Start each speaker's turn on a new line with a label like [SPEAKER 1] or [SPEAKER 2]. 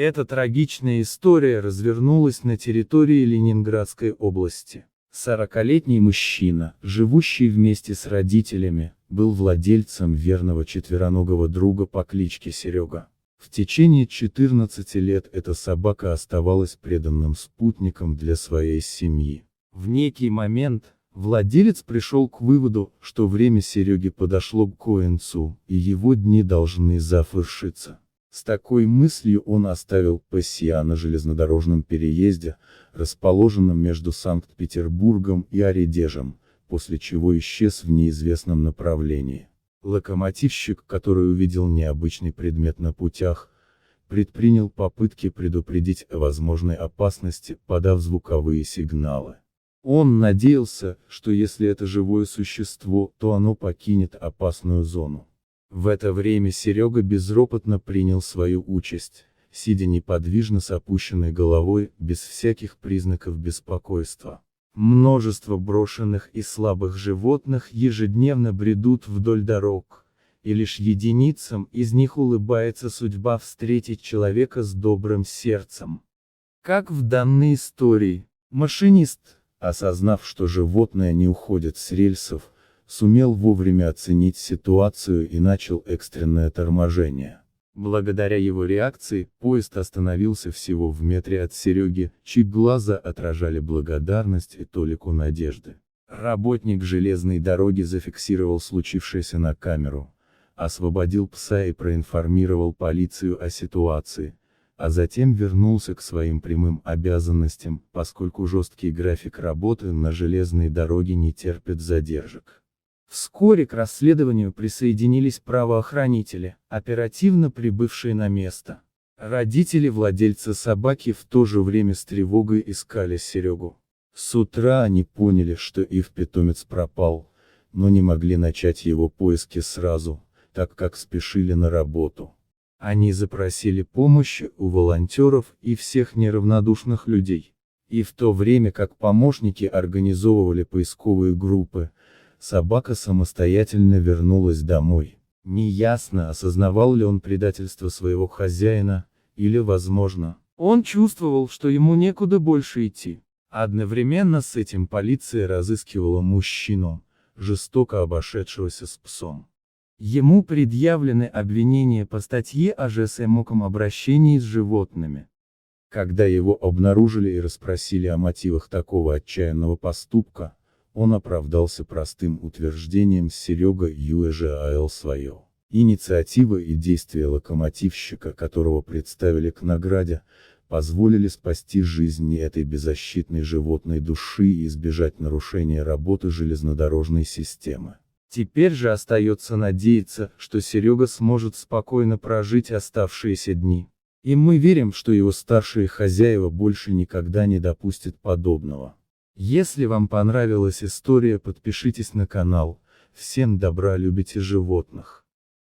[SPEAKER 1] Эта трагичная история развернулась на территории Ленинградской области. 40-летний мужчина, живущий вместе с родителями, был владельцем верного четвероногого друга по кличке Серега. В течение 14 лет эта собака оставалась преданным спутником для своей семьи. В некий момент, владелец пришел к выводу, что время Сереги подошло к концу, и его дни должны завершиться. С такой мыслью он оставил ПСЯ на железнодорожном переезде, расположенном между Санкт-Петербургом и Оредежем, после чего исчез в неизвестном направлении. Локомотивщик, который увидел необычный предмет на путях, предпринял попытки предупредить о возможной опасности, подав звуковые сигналы. Он надеялся, что если это живое существо, то оно покинет опасную зону. В это время Серега безропотно принял свою участь, сидя неподвижно с опущенной головой, без всяких признаков беспокойства. Множество брошенных и слабых животных ежедневно бредут вдоль дорог, и лишь единицам из них улыбается судьба встретить человека с добрым сердцем. Как в данной истории, машинист, осознав, что животное не уходит с рельсов, сумел вовремя оценить ситуацию и начал экстренное торможение. Благодаря его реакции, поезд остановился всего в метре от Сереги, чьи глаза отражали благодарность и толику надежды. Работник железной дороги зафиксировал случившееся на камеру, освободил пса и проинформировал полицию о ситуации, а затем вернулся к своим прямым обязанностям, поскольку жесткий график работы на железной дороге не терпит задержек. Вскоре к расследованию присоединились правоохранители, оперативно прибывшие на место. Родители владельца собаки в то же время с тревогой искали Серегу. С утра они поняли, что их питомец пропал, но не могли начать его поиски сразу, так как спешили на работу. Они запросили помощи у волонтеров и всех неравнодушных людей. И в то время как помощники организовывали поисковые группы, собака самостоятельно вернулась домой. Неясно, осознавал ли он предательство своего хозяина, или, возможно, он чувствовал, что ему некуда больше идти. Одновременно с этим полиция разыскивала мужчину, жестоко обошедшегося с псом. Ему предъявлены обвинения по статье о жестоком обращении с животными. Когда его обнаружили и расспросили о мотивах такого отчаянного поступка, он оправдался простым утверждением: Серега юэжал свое. Инициатива и действия локомотивщика, которого представили к награде, позволили спасти жизни этой беззащитной животной души и избежать нарушения работы железнодорожной системы. Теперь же остается надеяться, что Серега сможет спокойно прожить оставшиеся дни. И мы верим, что его старшие хозяева больше никогда не допустят подобного. Если вам понравилась история, подпишитесь на канал. Всем добра, любите животных.